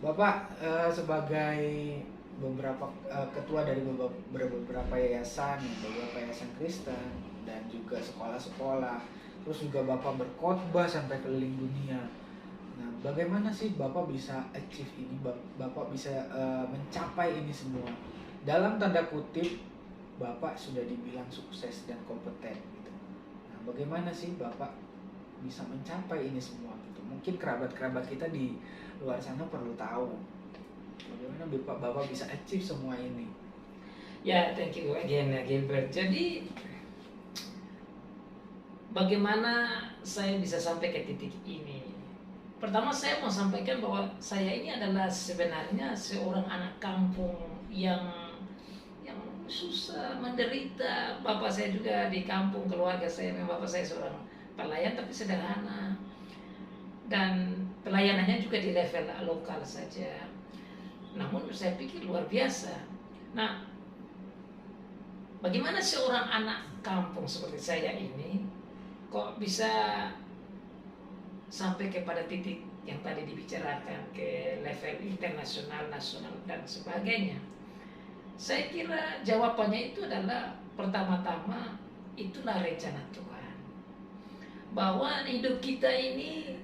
Bapak sebagai ketua dari beberapa yayasan, beberapa yayasan Kristen dan juga sekolah-sekolah, terus juga Bapak berkhotbah sampai keliling dunia. Nah, bagaimana sih Bapak bisa achieve ini? Bapak bisa mencapai ini semua? Dalam tanda kutip, Bapak sudah dibilang sukses dan kompeten gitu. Nah, bagaimana sih Bapak bisa mencapai ini semua gitu? Mungkin kerabat-kerabat kita di luar sana perlu tahu bagaimana Bapak bisa achieve semua ini. Ya, thank you again Gilbert. Jadi bagaimana saya bisa sampai ke titik ini? Pertama saya mau sampaikan bahwa saya ini adalah sebenarnya seorang anak kampung yang susah, menderita. Bapak saya juga di kampung, keluarga saya, memang bapak saya seorang pelayan tapi sederhana. Dan pelayanannya juga di level lokal saja. Namun saya pikir luar biasa. Nah, bagaimana seorang anak kampung seperti saya ini kok bisa sampai kepada titik yang tadi dibicarakan ke level internasional, nasional dan sebagainya? Saya kira jawabannya itu adalah pertama-tama itulah rencana Tuhan. Bahwa hidup kita ini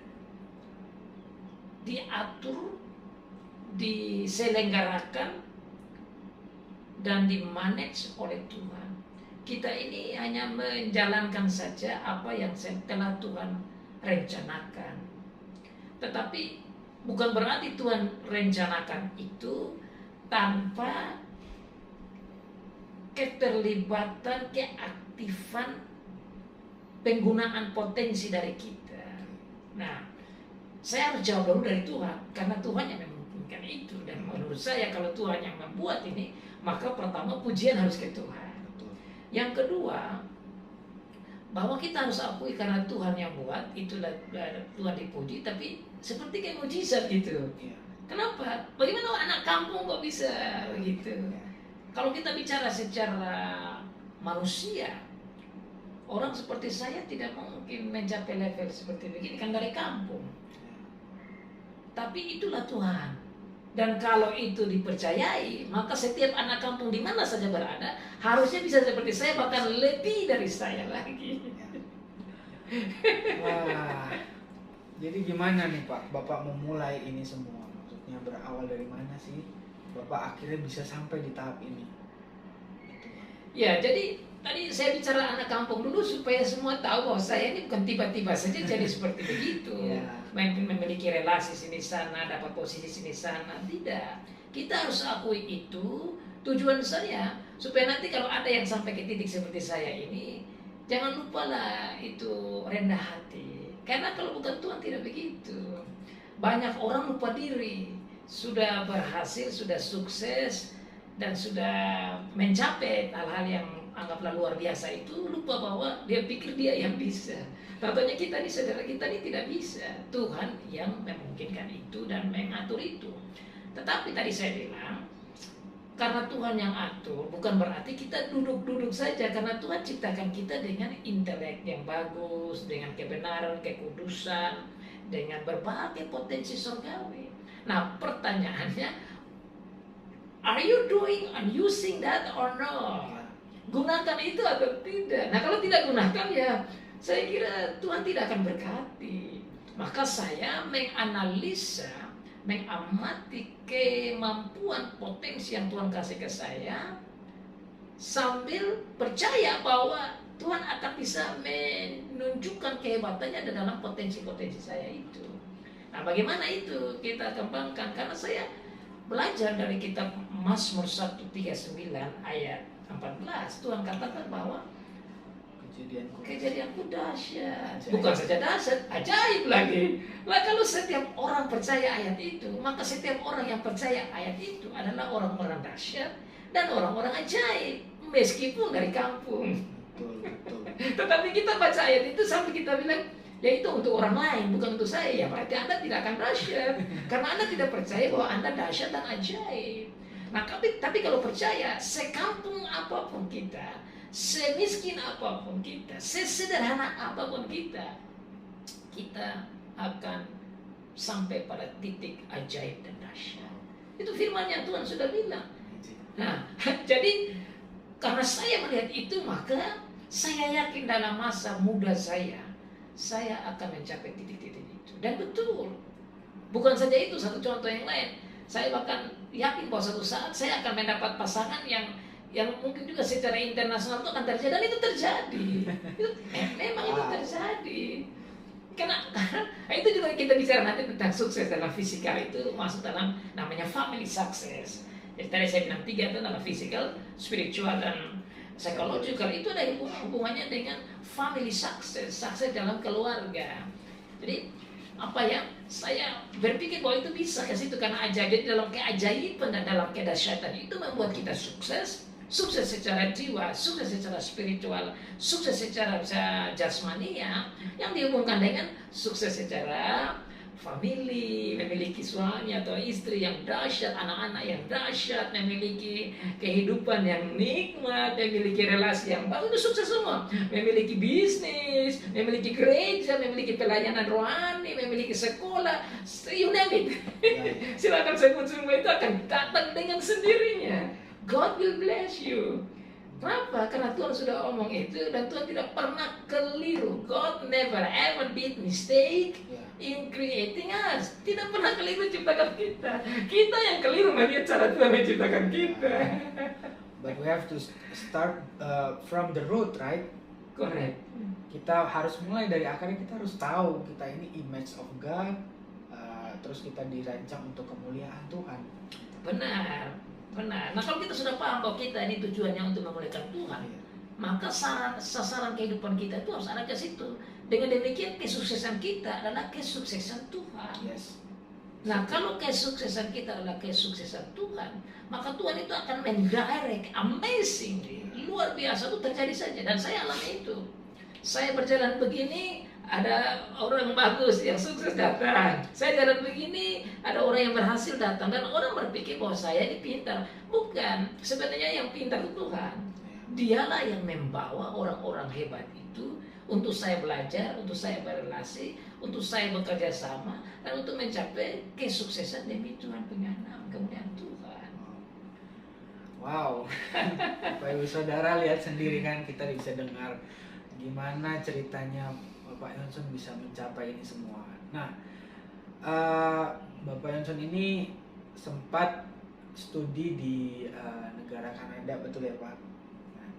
diatur, diselenggarakan dan dimanage oleh Tuhan. Kita ini hanya menjalankan saja apa yang telah Tuhan rencanakan. Tetapi bukan berarti Tuhan rencanakan itu tanpa keterlibatan, keaktifan, penggunaan potensi dari kita. Nah, saya harus jawab dulu dari Tuhan, karena Tuhan yang memungkinkan itu. Dan menurut saya kalau Tuhan yang membuat ini, maka pertama pujian harus ke Tuhan. Yang kedua, bahwa kita harus akui karena Tuhan yang buat, itulah Tuhan dipuji, tapi seperti kayak mujizat gitu. Kenapa? Bagaimana anak kampung kok bisa begitu? Kalau kita bicara secara manusia, orang seperti saya tidak mungkin mencapai level seperti begini, kan dari kampung. Tapi itulah Tuhan. Dan kalau itu dipercayai, maka setiap anak kampung di mana saja berada harusnya bisa seperti saya, bahkan lebih dari saya lagi. Wah, jadi gimana nih Pak, Bapak memulai ini semua? Maksudnya berawal dari mana sih Bapak akhirnya bisa sampai di tahap ini? Ya, jadi tadi saya bicara anak kampung dulu supaya semua tahu bahwa saya ini bukan tiba-tiba saja jadi seperti begitu. Memiliki relasi sini sana, dapat posisi sini sana, tidak. Kita harus akui itu. Tujuan saya supaya nanti kalau ada yang sampai ke titik seperti saya ini, jangan lupalah itu rendah hati. Karena kalau bukan Tuhan tidak begitu. Banyak orang lupa diri, sudah berhasil, sudah sukses, dan sudah mencapai hal-hal yang anggaplah luar biasa itu, lupa bahwa dia pikir dia yang bisa. Tentunya kita ini, saudara kita ini tidak bisa. Tuhan yang memungkinkan itu dan mengatur itu. Tetapi tadi saya bilang, karena Tuhan yang atur, bukan berarti kita duduk-duduk saja. Karena Tuhan ciptakan kita dengan intelek yang bagus, dengan kebenaran, kekudusan, dengan berbagai potensi surgawi. Nah, pertanyaannya, are you doing and using that or not? Gunakan itu atau tidak? Nah, kalau tidak gunakan, ya saya kira Tuhan tidak akan berkati. Maka saya menganalisa, mengamati kemampuan potensi yang Tuhan kasih ke saya, sambil percaya bahwa Tuhan akan bisa menunjukkan kehebatannya dalam potensi-potensi saya itu. Nah, bagaimana itu kita kembangkan? Karena saya belajar dari kitab Mazmur 139 ayat 14, Tuhan katakan bahwa kejadianku dahsyat. Bukan saja dahsyat, ajaib lagi. Lah, kalau setiap orang percaya ayat itu, maka setiap orang yang percaya ayat itu adalah orang-orang dahsyat dan orang-orang ajaib, meskipun dari kampung. Tetapi kita baca ayat itu sampai kita bilang, ya itu untuk orang lain, bukan untuk saya. Ya berarti Anda tidak akan dahsyat, karena Anda tidak percaya bahwa Anda dahsyat dan ajaib. Nah, tapi kalau percaya, sekampung apapun kita, semiskin apapun kita, sesederhana apapun kita, kita akan sampai pada titik ajaib dan dahsyat. Itu firman-Nya Tuhan sudah bilang. Nah, jadi karena saya melihat itu, maka saya yakin dalam masa muda saya akan mencapai titik-titik itu. Dan betul, bukan saja itu, satu contoh yang lain, saya bahkan yakin bahwa suatu saat saya akan mendapat pasangan yang mungkin juga secara internasional itu akan terjadi, dan itu terjadi. Memang itu terjadi. Karena itu juga kita bicara nanti tentang sukses dalam fisikal, itu masuk dalam namanya family success. Jadi tadi saya bilang 3 itu adalah physical, spiritual, dan psychological. Itu ada hubungannya dengan family success, sukses dalam keluarga. Jadi apa ya, saya berpikir bahwa itu bisa ke situ karena ajaib. Jadi dalam keajaiban dan dalam kedahsyatan itu membuat kita sukses secara jiwa, sukses secara spiritual, sukses secara jasmania, yang dihubungkan dengan sukses secara family, memiliki suami atau istri yang dahsyat, anak-anak yang dahsyat, memiliki kehidupan yang nikmat, memiliki relasi yang bagus, itu sukses semua. Memiliki bisnis, memiliki gereja, memiliki pelayanan rohani, memiliki sekolah, you name it. Silakan sebut, semua itu akan datang dengan sendirinya. God will bless you. Kenapa? Karena Tuhan sudah omong itu, dan Tuhan tidak pernah keliru. God never ever did mistake in creating us. Tidak pernah keliru ciptakan kita. Kita yang keliru melihat cara Tuhan menciptakan kita. But we have to start from the root, right? Correct. Kita harus mulai dari akarnya. Kita harus tahu kita ini image of God. Terus kita dirancang untuk kemuliaan Tuhan. Benar. Nah kalau kita sudah paham bahwa kita ini tujuannya untuk memuliakan Tuhan, maka sasaran kehidupan kita itu harus ada ke situ. Dengan demikian kesuksesan kita adalah kesuksesan Tuhan. Yes. Nah kalau kesuksesan kita adalah kesuksesan Tuhan, maka Tuhan itu akan mendirect amazingly, luar biasa, itu terjadi saja. Dan saya alami itu. Saya berjalan begini, ada orang bagus yang sukses datang. Saya jalan begini, ada orang yang berhasil datang, dan orang berpikir bahwa saya ini pintar. Bukan, sebenarnya yang pintar itu Tuhan. Dialah yang membawa orang-orang hebat itu untuk saya belajar, untuk saya berrelasi, untuk saya bekerja sama, dan untuk mencapai kesuksesan demi Tuhan pengenam kemuliaan Tuhan. Wow. Bapak Ibu Saudara lihat sendiri kan, kita bisa dengar gimana ceritanya Bapak Yonson bisa mencapai ini semua. Nah, Bapak Yonson ini sempat studi di negara Kanada, betul ya Pak? Nah,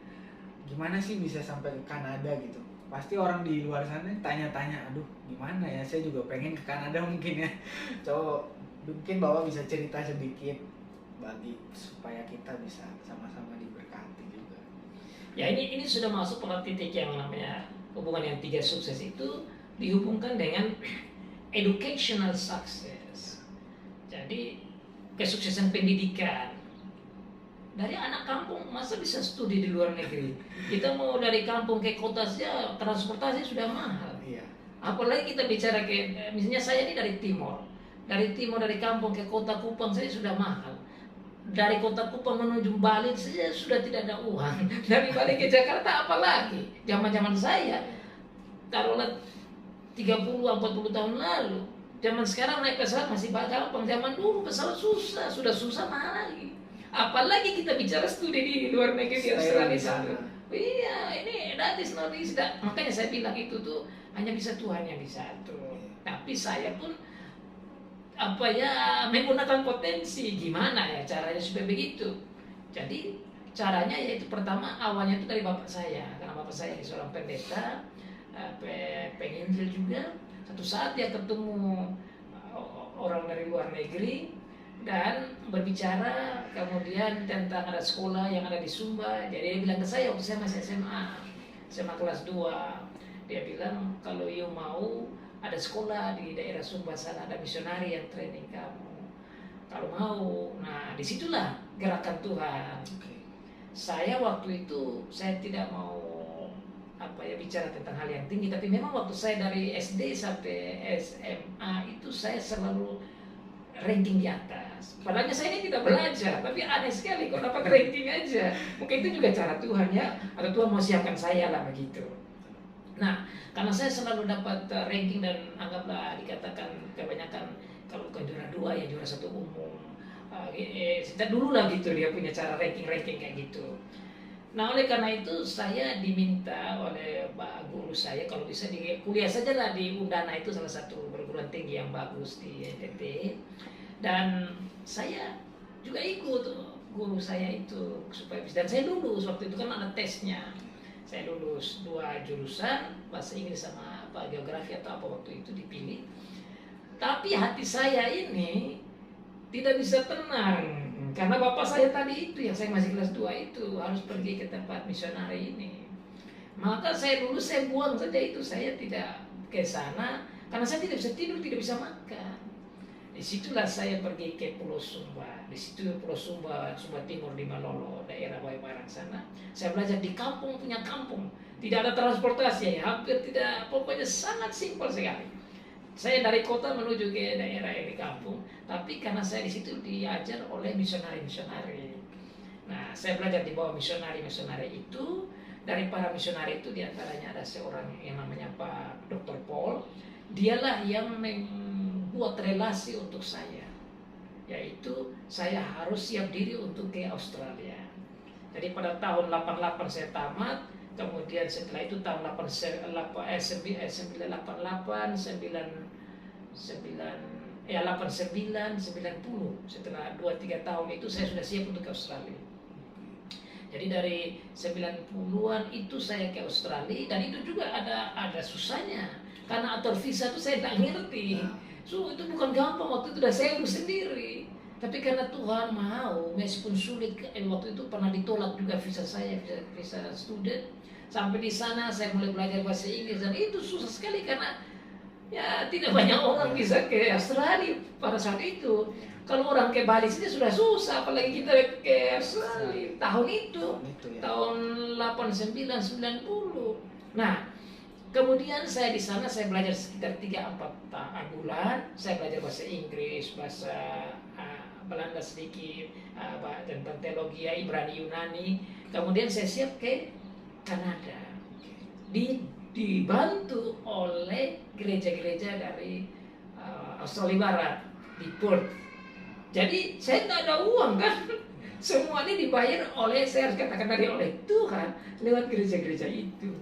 gimana sih bisa sampai ke Kanada gitu? Pasti orang di luar sana tanya-tanya, aduh gimana ya, saya juga pengen ke Kanada mungkin ya. So, mungkin Bapak bisa cerita sedikit bagi supaya kita bisa sama-sama diberkati juga. Ya ini sudah masuk pada titik yang namanya hubungan yang 3 sukses itu dihubungkan dengan educational success. Jadi kesuksesan pendidikan. Dari anak kampung masa bisa studi di luar negeri? Kita mau dari kampung ke kota saja transportasi sudah mahal. Iya. Apalagi kita bicara ke, misalnya saya ini dari timur. Dari kampung ke kota Kupang saja sudah mahal. Dari kota Kupang menuju Bali saja sudah tidak ada uang. Dari Bali ke Jakarta apalagi. Zaman-zaman saya, taruhlah 30-40 tahun lalu. Zaman sekarang naik pesawat masih gampang. Zaman dulu pesawat susah, sudah susah mahal lagi. Apalagi kita bicara studi di luar negeri di Australia sana. Iya, ini that is not easy. Makanya saya bilang itu tuh hanya bisa Tuhan yang bisa atur. Tapi saya pun menggunakan potensi. Gimana ya caranya supaya begitu? Jadi caranya yaitu pertama awalnya itu dari bapak saya, karena bapak saya seorang pendeta, penginjil juga. Satu saat dia ketemu orang dari luar negeri dan berbicara kemudian tentang ada sekolah yang ada di Sumba. Jadi dia bilang ke saya waktu saya masih SMA kelas 2, dia bilang kalau you mau ada sekolah di daerah Sumba sana, ada misionari yang training kamu. Kalau mau, nah disitulah gerakan Tuhan. Saya waktu itu saya tidak mau bicara tentang hal yang tinggi, tapi memang waktu saya dari SD sampai SMA itu saya selalu ranking di atas. Padahal saya ini tidak belajar, tapi aneh sekali kok dapat ranking aja. Mungkin itu juga cara Tuhan ya, atau Tuhan mau siapkan saya lah begitu. Nah, karena saya selalu dapat ranking dan anggaplah dikatakan kebanyakan kalau bukan juara 2 ya juara 1 umum, sejak dulu lah gitu dia punya cara ranking kayak gitu. Nah oleh karena itu saya diminta oleh Pak Guru saya kalau bisa di kuliah saja lah di Undana, itu salah satu perguruan tinggi yang bagus di NTT, dan saya juga ikut guru saya itu supaya bisa, dan saya lulus waktu itu kan ada tesnya, saya lulus 2 jurusan, bahasa Inggris sama apa geografi atau apa waktu itu dipilih. Tapi hati saya ini tidak bisa tenang karena bapak saya tadi itu yang saya masih kelas 2 itu harus pergi ke tempat misionari ini. Maka saya lulus, saya buang saja itu, saya tidak ke sana karena saya tidak bisa tidur, tidak bisa makan. Disitulah saya pergi ke Pulau Sumba. Di situ Pulau Sumba, Sumba Timur di Malolo, daerah Bayi-Barang sana. Saya belajar di kampung punya kampung. Tidak ada transportasi, hampir tidak, pokoknya sangat simpel sekali. Saya dari kota menuju ke daerah yang di kampung, tapi karena saya di situ diajar oleh misionari-misionari. Nah, saya belajar di bawah misionari-misionari itu. Dari para misionari itu diantaranya ada seorang yang namanya Pak Dr. Paul. Dialah yang membuat relasi untuk saya, yaitu saya harus siap diri untuk ke Australia. Jadi pada tahun 88 saya tamat, kemudian setelah itu tahun 88 90, setelah 2-3 tahun itu saya sudah siap untuk ke Australia. Jadi dari 90-an itu saya ke Australia, dan itu juga ada susahnya karena atur visa itu saya tak ngerti. So itu bukan gampang, waktu itu udah saya urus sendiri. Tapi karena Tuhan mau, meskipun sulit, waktu itu pernah ditolak juga visa saya, visa student. Sampai di sana saya mulai belajar bahasa Inggris, dan itu susah sekali karena ya tidak banyak orang bisa ke Australia pada saat itu. Kalau orang ke Bali saja sudah susah, apalagi kita ke Australia tahun itu, tahun 89-90. Nah, kemudian saya di sana saya belajar sekitar 3-4 bulan. Saya belajar bahasa Inggris, bahasa Belanda sedikit, tentang teologi Ibrani Yunani. Kemudian saya siap ke Kanada, dibantu oleh gereja-gereja dari Australia Barat di Perth. Jadi saya tidak ada uang kan, semua ini dibayar oleh, saya harus katakan dari oleh Tuhan lewat gereja-gereja itu.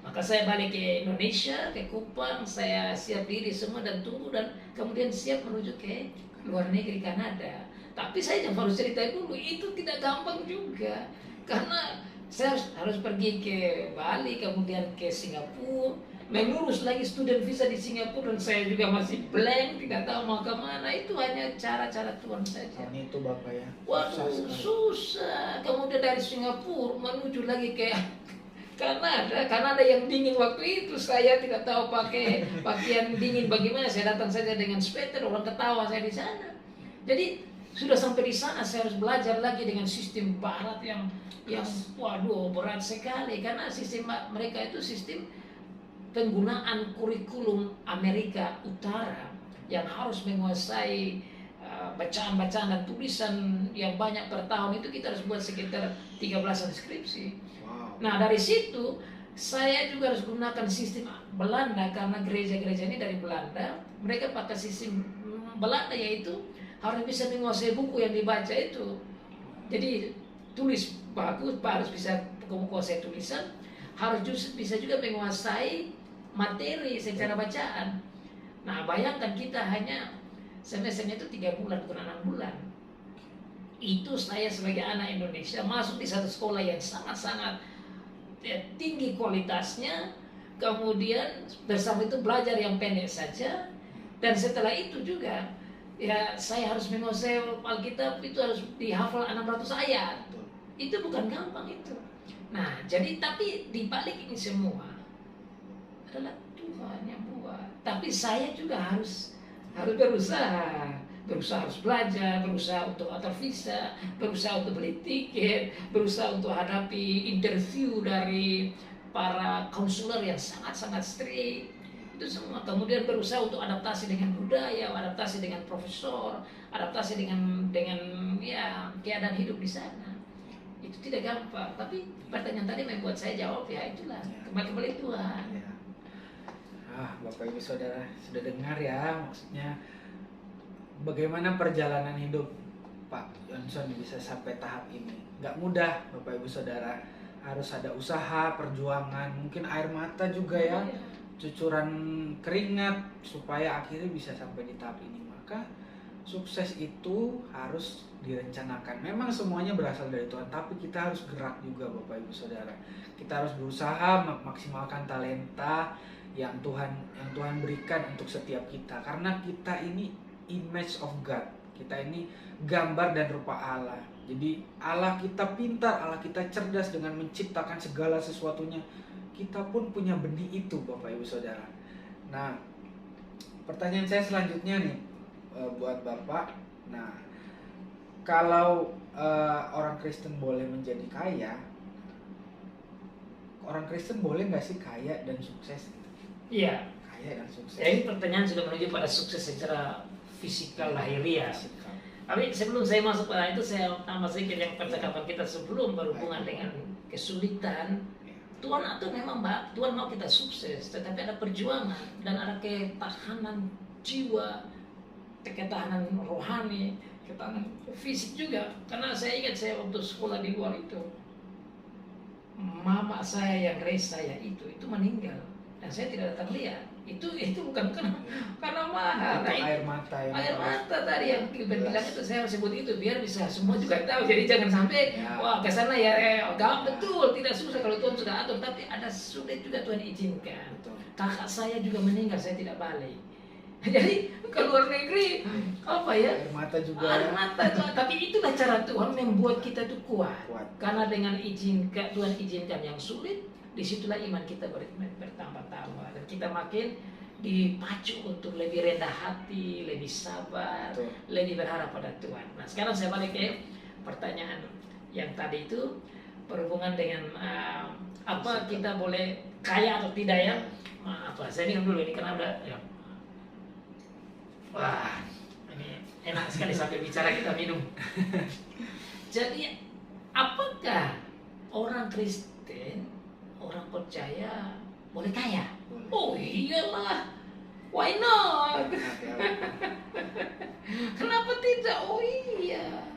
Maka saya balik ke Indonesia, ke Kupang, saya siap diri semua dan tunggu, dan kemudian siap menuju ke luar negeri Kanada. Tapi saya yang harus cerita dulu, itu tidak gampang juga, karena saya harus pergi ke Bali, kemudian ke Singapura, mengurus lagi student visa di Singapura, dan saya juga masih blank, tidak tahu mau kemana. Itu hanya cara-cara Tuhan saja. Itu Bapak ya. Waduh, susah. Kemudian dari Singapura menuju lagi ke Kanada yang dingin waktu itu. Saya tidak tahu pakai pakaian dingin bagaimana. Saya datang saja dengan sweater, orang ketawa saya di sana. Jadi sudah sampai di sana saya harus belajar lagi dengan sistem barat yang waduh berat sekali, karena sistem mereka itu sistem penggunaan kurikulum Amerika Utara yang harus menguasai bacaan-bacaan dan tulisan yang banyak per tahun. Itu kita harus buat sekitar 13 skripsi. Nah dari situ saya juga harus gunakan sistem Belanda, karena gereja-gereja ini dari Belanda. Mereka pakai sistem Belanda, yaitu harus bisa menguasai buku yang dibaca itu. Jadi tulis bagus, harus bisa menguasai tulisan, harus bisa juga menguasai materi secara bacaan. Nah bayangkan kita hanya semesternya itu 3 bulan, bukan 6 bulan. Itu saya sebagai anak Indonesia masuk di satu sekolah yang sangat-sangat tinggi kualitasnya, kemudian bersama itu belajar yang pendek saja, dan setelah itu juga ya saya harus menguasai Alkitab, itu harus dihafal 600 ayat. Itu bukan gampang itu. Nah jadi tapi di balik ini semua adalah Tuhan yang buat. Tapi saya juga harus berusaha harus belajar, berusaha untuk atur visa, berusaha untuk beli tiket, berusaha untuk hadapi interview dari para konselor yang sangat-sangat strict. Itu semua. Kemudian berusaha untuk adaptasi dengan budaya, adaptasi dengan profesor, adaptasi dengan ya keadaan hidup di sana. Itu tidak gampang. Tapi pertanyaan tadi membuat saya jawab, ya itulah kembali Tuhan. Bapak Ibu Saudara sudah dengar ya, maksudnya bagaimana perjalanan hidup Pak Johnson bisa sampai tahap ini? Nggak mudah, Bapak Ibu Saudara. Harus ada usaha, perjuangan, mungkin air mata juga ya, cucuran keringat supaya akhirnya bisa sampai di tahap ini. Maka sukses itu harus direncanakan. Memang semuanya berasal dari Tuhan, tapi kita harus gerak juga Bapak Ibu Saudara. Kita harus berusaha memaksimalkan talenta yang Tuhan berikan untuk setiap kita. Karena kita ini image of God. Kita ini gambar dan rupa Allah. Jadi Allah kita pintar, Allah kita cerdas dengan menciptakan segala sesuatunya. Kita pun punya benih itu Bapak Ibu Saudara. Nah, pertanyaan saya selanjutnya nih buat Bapak. Nah, kalau orang Kristen boleh menjadi kaya, orang Kristen boleh nggak sih kaya dan sukses? Iya. Kaya dan sukses. Jadi pertanyaan sudah menuju pada sukses secara fisikal lahiriah. Tapi sebelum saya masuk pada itu, saya tambah sedikit yang percakapan kita sebelum berhubungan dengan kesulitan. Tuhan itu memang Tuhan mau kita sukses, tetapi ada perjuangan dan ada ketahanan jiwa, ketahanan rohani, ketahanan fisik juga. Karena saya ingat saya waktu sekolah di luar itu, mama saya yang raise saya itu meninggal dan saya tidak datang lihat. Itu bukan karena mahal. Nah, air mata tadi yang bilang itu, saya harus sebut itu biar bisa semua juga tahu. Jadi jangan sampai wah ke sana ya betul, tidak susah kalau Tuhan sudah atur, tapi ada sulit juga Tuhan izinkan. Kakak saya juga meninggal, saya tidak balik. Jadi ke luar negeri air mata juga. Air mata, tapi itulah cara Tuhan membuat kita tuh kuat. Karena dengan Tuhan izinkan yang sulit, disitulah iman kita bertambah-tambah dan kita makin dipacu untuk lebih rendah hati, lebih sabar, lebih berharap pada Tuhan. Nah, sekarang saya balik ke pertanyaan yang tadi itu berhubungan dengan apa kita boleh kaya atau tidak ya? Saya minum dulu ini karena udah ya. Wah, ini enak sekali sampai bicara kita minum. Jadi, apakah orang Kristen, orang percaya boleh kaya? Oh iyalah, why not? Kenapa tidak? Oh iya.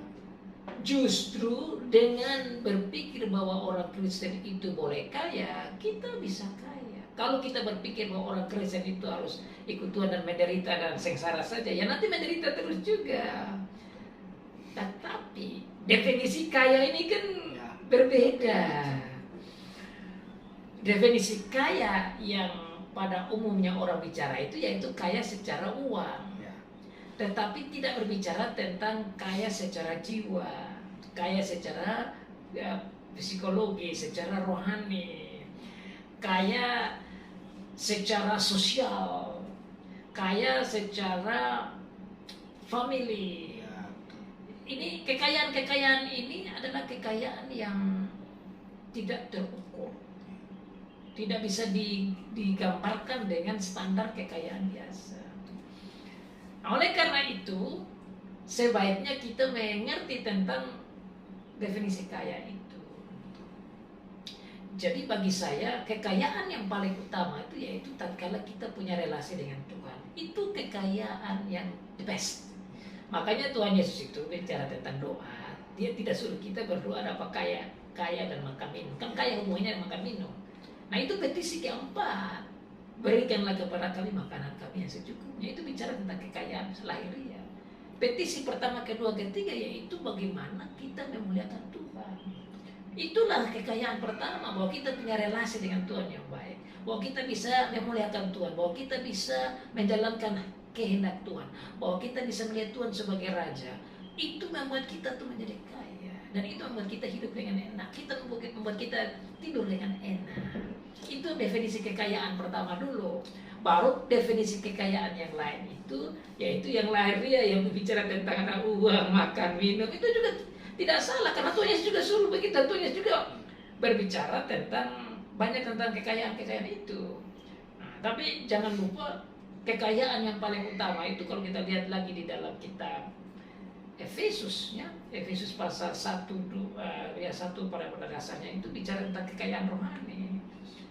Justru dengan berpikir bahwa orang Kristen itu boleh kaya, kita bisa kaya. Kalau kita berpikir bahwa orang Kristen itu harus ikut Tuhan dan menderita dan sengsara saja, ya nanti menderita terus juga. Tetapi definisi kaya ini kan berbeda. Definisi kaya yang pada umumnya orang bicara itu yaitu kaya secara uang. Tetapi tidak berbicara tentang kaya secara jiwa, kaya secara psikologi, secara rohani, kaya secara sosial, kaya secara family. Ini kekayaan ini adalah kekayaan yang tidak terukur, tidak bisa digambarkan dengan standar kekayaan biasa. Oleh karena itu, sebaiknya kita mengerti tentang definisi kaya itu. Jadi bagi saya, kekayaan yang paling utama itu yaitu tatkala kita punya relasi dengan Tuhan. Itu kekayaan yang the best. Makanya Tuhan Yesus itu bicara tentang doa. Dia tidak suruh kita berdoa dapat kaya dan makan minum. Kan kaya hubungannya dengan makan minum. Nah itu petisi keempat. Berikanlah kepada kami makanan kami yang secukupnya. Itu bicara tentang kekayaan lahiriah. Petisi pertama, kedua, ketiga yaitu bagaimana kita memuliakan Tuhan. Itulah kekayaan pertama, bahwa kita punya relasi dengan Tuhan yang baik, bahwa kita bisa memuliakan Tuhan, bahwa kita bisa menjalankan kehendak Tuhan, bahwa kita bisa melihat Tuhan sebagai Raja. Itu membuat kita tuh menjadi kaya, dan itu membuat kita hidup dengan enak. Kita membuat kita tidur dengan enak. Itu definisi kekayaan pertama dulu. Baru definisi kekayaan yang lain itu yaitu yang lahiriah, yang berbicara tentang ada uang, makan, minum. Itu juga tidak salah, karena Tuhan Yesus juga suruh begitu. Tuhan Yesus juga berbicara banyak tentang kekayaan itu. Nah, tapi jangan lupa kekayaan yang paling utama itu kalau kita lihat lagi di dalam kitab Efesus, ya, Efesus pasal 1 pada dasarnya itu bicara tentang kekayaan rohani.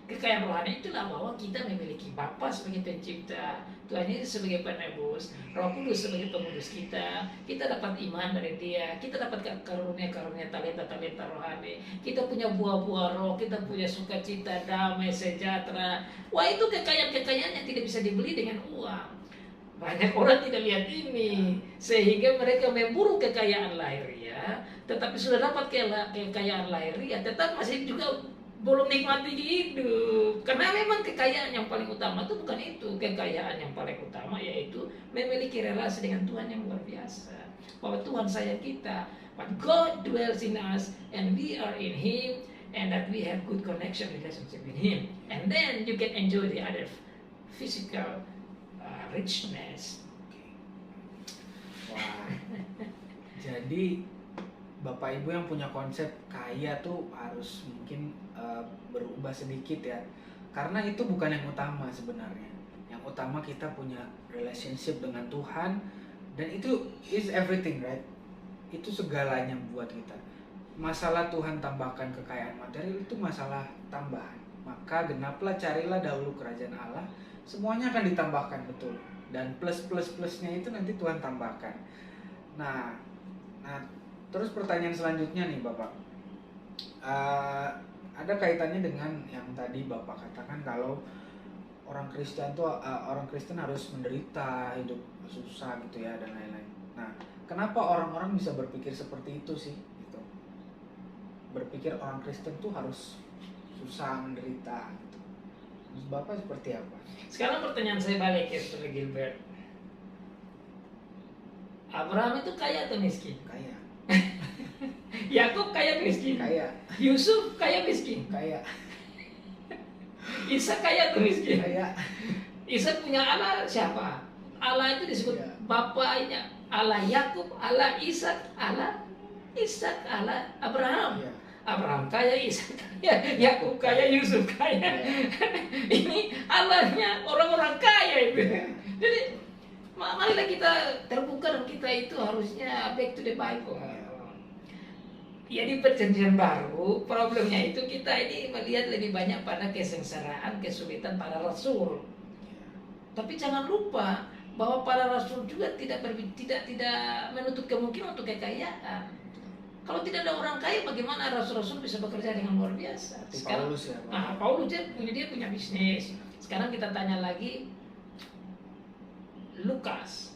Kekayaan rohani itulah bahwa kita memiliki Bapa sebagai pencipta, Tuhan Yesus sebagai penebus, Roh Kudus sebagai pengurus kita. Kita dapat iman dari Dia, kita dapat karunia-karunia talenta-talenta rohani. Kita punya buah-buah roh, kita punya sukacita, damai, sejahtera. Wah, itu kekayaan-kekayaan yang tidak bisa dibeli dengan uang. Banyak orang tidak lihat ini, sehingga mereka memburu kekayaan lahiriah, tetapi sudah dapat kekayaan lahiriah, tetap masih juga belum nikmati hidup. Karena memang kekayaan yang paling utama itu bukan itu. Kekayaan yang paling utama yaitu memiliki relasi dengan Tuhan yang luar biasa. Bahwa Tuhan sayang kita, but God dwells in us and we are in Him, and that we have good connection relationship with Him. And then you can enjoy the other physical richness. Wah. Jadi Bapak Ibu yang punya konsep kaya tuh harus mungkin berubah sedikit ya. Karena itu bukan yang utama sebenarnya. Yang utama kita punya relationship dengan Tuhan, dan itu is everything, right? Itu segalanya buat kita. Masalah Tuhan tambahkan kekayaan material itu masalah tambahan. Maka genaplah, carilah dahulu kerajaan Allah, semuanya akan ditambahkan, betul. Dan plus-plus-plusnya itu nanti Tuhan tambahkan. Nah, terus pertanyaan selanjutnya nih Bapak, ada kaitannya dengan yang tadi Bapak katakan kalau orang Kristen harus menderita, hidup susah gitu ya, dan lain-lain. Nah, kenapa orang-orang bisa berpikir seperti itu sih? Gitu. Berpikir orang Kristen tuh harus susah, menderita. Gitu. Terus Bapak seperti apa? Sekarang pertanyaan saya balik ya, Saudara Gilbert. Abraham itu kaya atau miskin? Kaya. Yakub kaya miskin? Kaya. Yusuf kaya miskin? Kaya. Ishak kaya atau miskin? Kaya. Ishak punya Allah siapa? Allah itu disebut bapaknya. Allah Yakub, Allah Ishak, Allah Abraham. Ya. Abraham kaya, Ishak kaya, Yakub kaya, Yusuf kaya. Ini Allahnya orang-orang kaya itu. Jadi marilah kita terbuka, dan kita itu harusnya back to the Bible. Ya, di perjanjian baru problemnya itu kita ini melihat lebih banyak pada kesengsaraan, kesulitan para rasul. Tapi jangan lupa bahwa para rasul juga tidak menutup kemungkinan untuk kekayaan. Kalau tidak ada orang kaya, bagaimana rasul-rasul bisa bekerja dengan luar biasa? Sekarang, Paulus dia punya bisnis. Sekarang kita tanya lagi Lukas,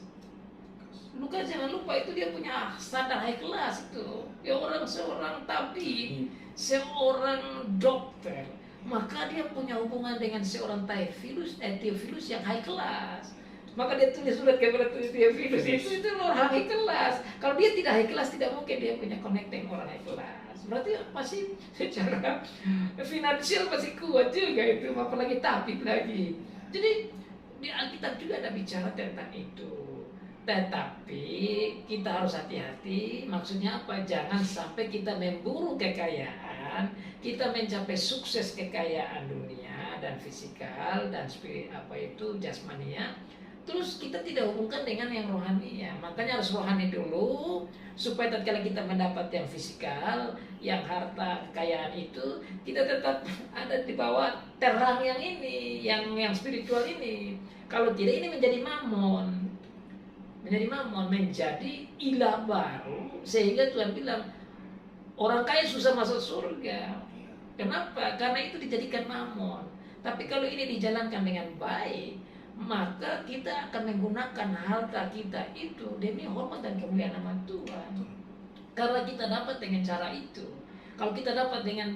jangan lupa itu dia punya standar high class itu. Dia seorang tabib, seorang dokter. Maka dia punya hubungan dengan seorang Theophilus yang high class. Maka dia tulis surat kepada Theophilus itu orang high class. Kalau dia tidak high class, tidak mungkin dia punya connecting orang high class. Berarti masih secara finansial masih kuat juga itu, apalagi tabib lagi. Jadi di Alkitab juga ada bicara tentang itu. Tetapi kita harus hati-hati. Maksudnya apa? Jangan sampai kita memburu kekayaan, kita mencapai sukses kekayaan dunia dan fisikal dan jasmania. Terus kita tidak hubungkan dengan yang rohani ya. Makanya harus rohani dulu, supaya tatkala kita mendapat yang fisikal, yang harta, kekayaan itu, kita tetap ada di bawah terang yang ini, yang spiritual ini. Kalau tidak, ini menjadi mamon, menjadi ilah baru. Sehingga Tuhan bilang orang kaya susah masuk surga. Kenapa? Karena itu dijadikan mamon. Tapi kalau ini dijalankan dengan baik, maka kita akan menggunakan harta kita itu demi hormat dan kemuliaan nama Tuhan. Karena kita dapat dengan cara itu. Kalau kita dapat dengan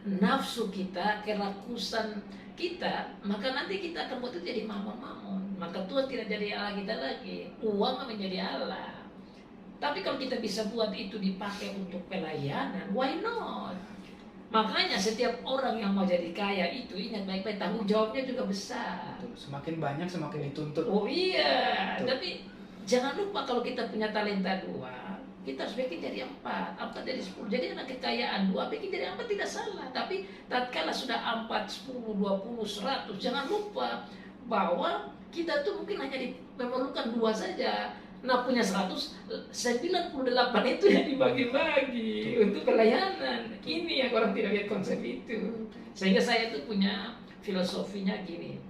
nafsu kita, kerakusan kita, maka nanti kita akan buat itu jadi mamon. Maka Tuhan tidak jadi Allah kita lagi, uang menjadi Allah. Tapi kalau kita bisa buat itu dipakai untuk pelayanan, why not? Makanya setiap orang yang mau jadi kaya itu, ingat baik-baik, tanggung jawabnya juga besar. Betul. Semakin banyak semakin dituntut. Oh iya. Betul. Tapi jangan lupa kalau kita punya talenta 2, kita harus bikin jadi 4 jadi 10. Jadi ada kekayaan 2, bikin jadi 4 tidak salah. Tapi tatkala sudah 4, 10, 20, 100, jangan lupa bahwa kita tuh mungkin hanya memerlukan 2 saja. Nah punya 198 itu yang dibagi-bagi untuk pelayanan. Ini yang orang tidak lihat konsep itu. Sehingga saya itu punya filosofinya gini,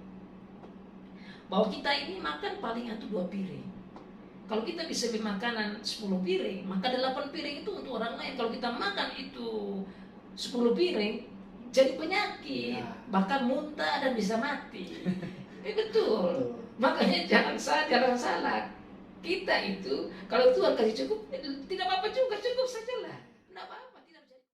bahwa kita ini makan paling itu 2 piring. Kalau kita bisa beli makanan 10 piring, maka 8 piring itu untuk orang lain. Kalau kita makan itu 10 piring, jadi penyakit, bahkan muntah dan bisa mati. Betul. Makanya jangan salah. Kita itu kalau Tuhan kasih cukup, tidak apa-apa juga, cukup sajalah. Tidak apa-apa.